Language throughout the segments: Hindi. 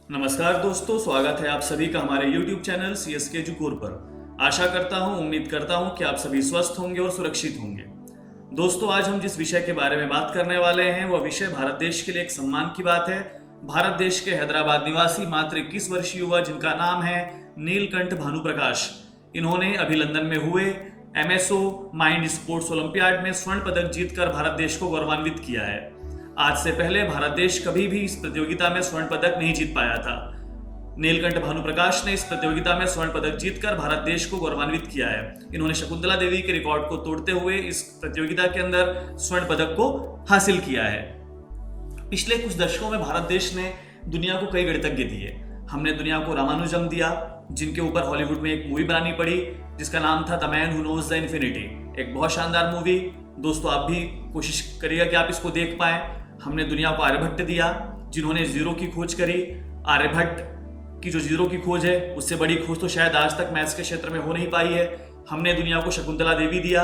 नमस्कार दोस्तों, स्वागत है आप सभी का हमारे YouTube चैनल CSK एजुकोर पर। आशा करता हूं, उम्मीद करता हूं कि आप सभी स्वस्थ होंगे और सुरक्षित होंगे। दोस्तों, आज हम जिस विषय के बारे में बात करने वाले हैं वह विषय भारत देश के लिए एक सम्मान की बात है। भारत देश के हैदराबाद निवासी मात्र 21 वर्षीय युवा जिनका नाम है नीलकंठ भानुप्रकाश। इन्होंने अभी लंदन में हुए MSO माइंड स्पोर्ट्स ओलंपियाड में स्वर्ण पदक जीतकर भारत देश को गौरवान्वित किया है। आज से पहले भारत देश कभी भी इस प्रतियोगिता में स्वर्ण पदक नहीं जीत पाया था। नीलकंठ भानुप्रकाश ने इस प्रतियोगिता में स्वर्ण पदक जीतकर भारत देश को गौरवान्वित किया है। इन्होंने शकुंतला देवी के रिकॉर्ड को तोड़ते हुए इस प्रतियोगिता के अंदर स्वर्ण पदक को हासिल किया है। पिछले कुछ दशकों में भारत देश ने दुनिया को कई गणितज्ञ दिए। हमने दुनिया को रामानुजम दिया, जिनके ऊपर हॉलीवुड में एक मूवी बनानी पड़ी जिसका नाम था the man who knows the infinity. एक बहुत शानदार मूवी। दोस्तों, आप भी कोशिश करिएगा कि आप इसको देख पाएं। हमने दुनिया को आर्यभट्ट दिया, जिन्होंने जीरो की खोज करी। आर्यभट्ट की जो जीरो की खोज है उससे बड़ी खोज तो शायद आज तक मैथ्स के क्षेत्र में हो नहीं पाई है। हमने दुनिया को शकुंतला देवी दिया।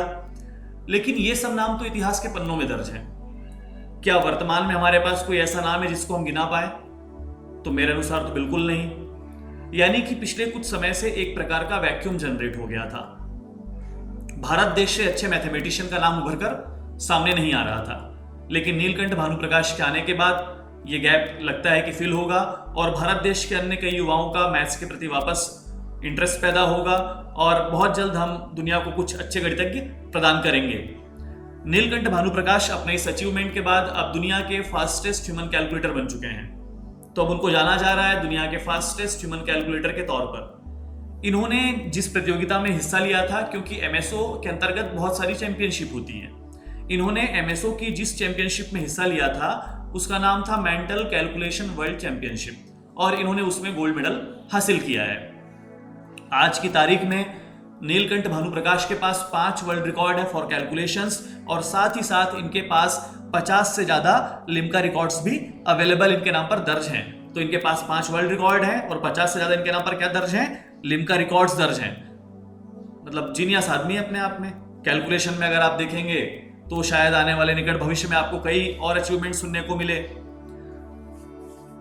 लेकिन ये सब नाम तो इतिहास के पन्नों में दर्ज हैं। क्या वर्तमान में हमारे पास कोई ऐसा नाम है जिसको हम गिना पाए? तो मेरे अनुसार तो बिल्कुल नहीं। यानी कि पिछले कुछ समय से एक प्रकार का वैक्यूम जनरेट हो गया था। भारत देश से अच्छे मैथमेटिशियन का नाम उभर कर सामने नहीं आ रहा था। लेकिन नीलकंठ भानुप्रकाश के आने के बाद ये गैप लगता है कि फिल होगा और भारत देश के अन्य कई युवाओं का मैथ्स के प्रति वापस इंटरेस्ट पैदा होगा और बहुत जल्द हम दुनिया को कुछ अच्छे गणितज्ञ प्रदान करेंगे। नीलकंठ भानुप्रकाश अपने इस अचीवमेंट के बाद अब दुनिया के फास्टेस्ट ह्यूमन कैलकुलेटर बन चुके हैं। तो अब उनको जाना जा रहा है दुनिया के फास्टेस्ट ह्यूमन कैलकुलेटर के तौर पर। इन्होंने जिस प्रतियोगिता में हिस्सा लिया था, क्योंकि MSO के अंतर्गत बहुत सारी चैंपियनशिप होती है, इन्होंने MSO की जिस चैंपियनशिप में हिस्सा लिया था उसका नाम था मेंटल कैलकुलेशन वर्ल्ड चैंपियनशिप और इन्होंने उसमें गोल्ड मेडल हासिल किया है। आज की तारीख में नीलकंठ भानुप्रकाश के पास 5 वर्ल्ड रिकॉर्ड है फॉर कैलकुलेशंस और साथ ही साथ इनके पास 50 से ज्यादा लिम्का रिकॉर्ड्स भी अवेलेबल इनके नाम पर दर्ज हैं। तो इनके पास 5 वर्ल्ड रिकॉर्ड हैं और 50 से ज्यादा इनके नाम पर क्या दर्ज हैं? लिम्का रिकॉर्ड्स दर्ज हैं। मतलब जीनियस आदमी है अपने आप में। कैलकुलेशन में अगर आप देखेंगे तो शायद आने वाले निकट भविष्य में आपको कई और अचीवमेंट सुनने को मिले।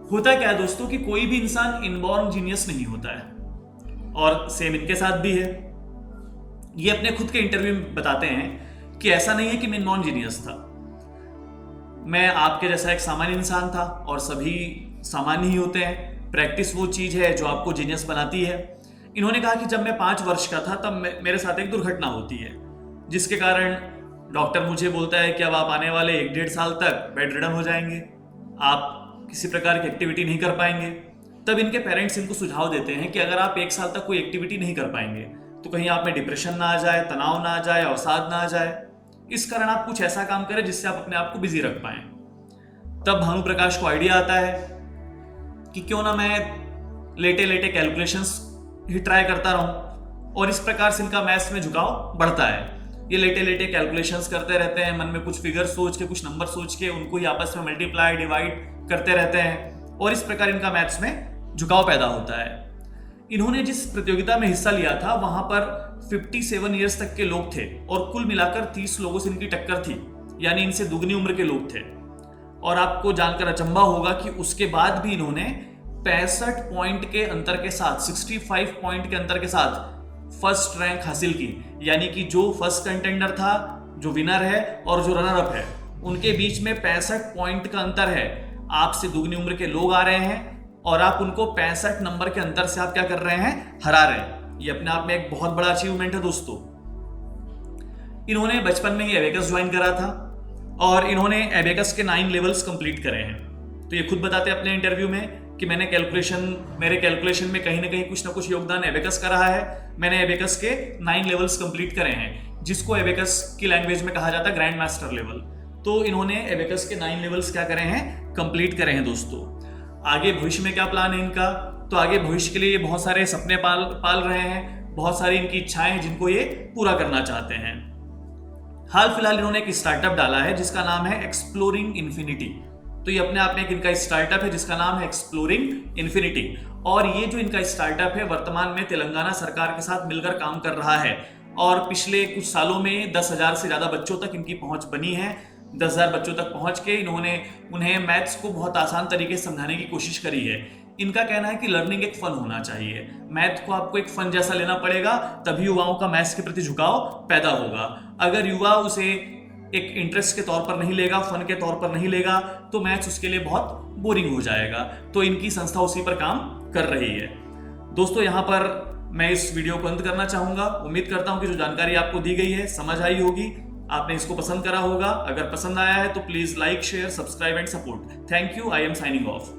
होता क्या है दोस्तों कि कोई भी इंसान इनबॉर्न जीनियस नहीं होता है और सेम इनके साथ भी है। ये अपने खुद के इंटरव्यू में बताते हैं कि ऐसा नहीं है कि मैं नॉन जीनियस था, मैं आपके जैसा एक सामान्य इंसान था और सभी सामान्य ही होते हैं। प्रैक्टिस वो चीज है जो आपको जीनियस बनाती है। इन्होंने कहा कि जब मैं 5 वर्ष का था तब मेरे साथ एक दुर्घटना होती है जिसके कारण डॉक्टर मुझे बोलता है कि अब आप आने वाले 1-1.5 साल तक बेड रिडन हो जाएंगे, आप किसी प्रकार की एक्टिविटी नहीं कर पाएंगे। तब इनके पेरेंट्स इनको सुझाव देते हैं कि अगर आप 1 साल तक कोई एक्टिविटी नहीं कर पाएंगे तो कहीं आप में डिप्रेशन ना आ जाए, तनाव ना आ जाए, अवसाद ना आ जाए। इस कारण आप कुछ ऐसा काम करें जिससे आप अपने आप को बिजी रख पाएं। तब भानुप्रकाश को आइडिया आता है कि क्यों ना मैं लेटे लेटे कैलकुलेशंस ही ट्राई करता रहूं और इस प्रकार से इनका मैथ्स में झुकाव बढ़ता है। ये लेटे लेटे कैलकुलेशंस करते रहते हैं, मन में कुछ फिगर सोच के, कुछ नंबर सोच के उनको ही आपस में मल्टीप्लाई डिवाइड करते रहते हैं और इस प्रकार इनका मैथ्स में झुकाव पैदा होता है। इन्होंने जिस प्रतियोगिता में हिस्सा लिया था वहां पर 57 ईयर्स तक के लोग थे और कुल मिलाकर 30 लोगों से इनकी टक्कर थी, यानी इनसे दुगनी उम्र के लोग थे। और आपको जानकर अचंभा होगा कि उसके बाद भी इन्होंने 65 पॉइंट के अंतर के साथ, 65 पॉइंट के अंतर के साथ फर्स्ट रैंक हासिल की। यानी कि जो फर्स्ट कंटेंडर था, जो विनर है और जो रनर अप है, उनके बीच में 65 पॉइंट का अंतर है। आपसे दुगनी उम्र के लोग आ रहे हैं और आप उनको 65 नंबर के अंतर से आप क्या कर रहे हैं? हरा रहे हैं। ये अपने आप में एक बहुत बड़ा अचीवमेंट है दोस्तों। इन्होंने बचपन में ही एबेकस ज्वाइन करा था और इन्होंने एबेकस के 9 लेवल्स कंप्लीट करे हैं। तो ये खुद बताते हैं अपने इंटरव्यू में कि मेरे कैलकुलेशन में कहीं ना कहीं कुछ ना कुछ योगदान एबेकस का रहा है। मैंने एबेकस के 9 लेवल्स कंप्लीट करे हैं, जिसको एबेकस की लैंग्वेज में कहा जाता है ग्रैंड मास्टर लेवल। तो इन्होंने एबेकस के 9 लेवल्स क्या करे हैं? कंप्लीट करे हैं दोस्तों। आगे भविष्य में क्या प्लान है इनका? तो आगे भविष्य के लिए ये बहुत सारे सपने पाल रहे हैं, बहुत सारी इनकी इच्छाएं हैं जिनको ये पूरा करना चाहते हैं। हाल फिलहाल इन्होंने एक स्टार्टअप डाला है जिसका नाम है एक्सप्लोरिंग इन्फिनिटी। तो ये अपने आप में एक इनका स्टार्टअप है जिसका नाम है एक्सप्लोरिंग इन्फिनिटी। और ये जो इनका स्टार्टअप है वर्तमान में तेलंगाना सरकार के साथ मिलकर काम कर रहा है और पिछले कुछ सालों में 10,000 से ज्यादा बच्चों तक इनकी पहुंच बनी है। 10,000 बच्चों तक पहुंच के इन्होंने उन्हें मैथ्स को बहुत आसान तरीके से समझाने की कोशिश करी है। इनका कहना है कि लर्निंग एक फन होना चाहिए, मैथ को आपको एक फन जैसा लेना पड़ेगा, तभी युवाओं का मैथ्स के प्रति झुकाव पैदा होगा। अगर युवा उसे एक इंटरेस्ट के तौर पर नहीं लेगा, फन के तौर पर नहीं लेगा, तो मैथ्स उसके लिए बहुत बोरिंग हो जाएगा। तो इनकी संस्था उसी पर काम कर रही है। दोस्तों, यहाँ पर मैं इस वीडियो को अंत करना चाहूंगा। उम्मीद करता हूं कि जो जानकारी आपको दी गई है समझ आई होगी, आपने इसको पसंद करा होगा। अगर पसंद आया है तो please like, share, subscribe and support. Thank you. I am signing off.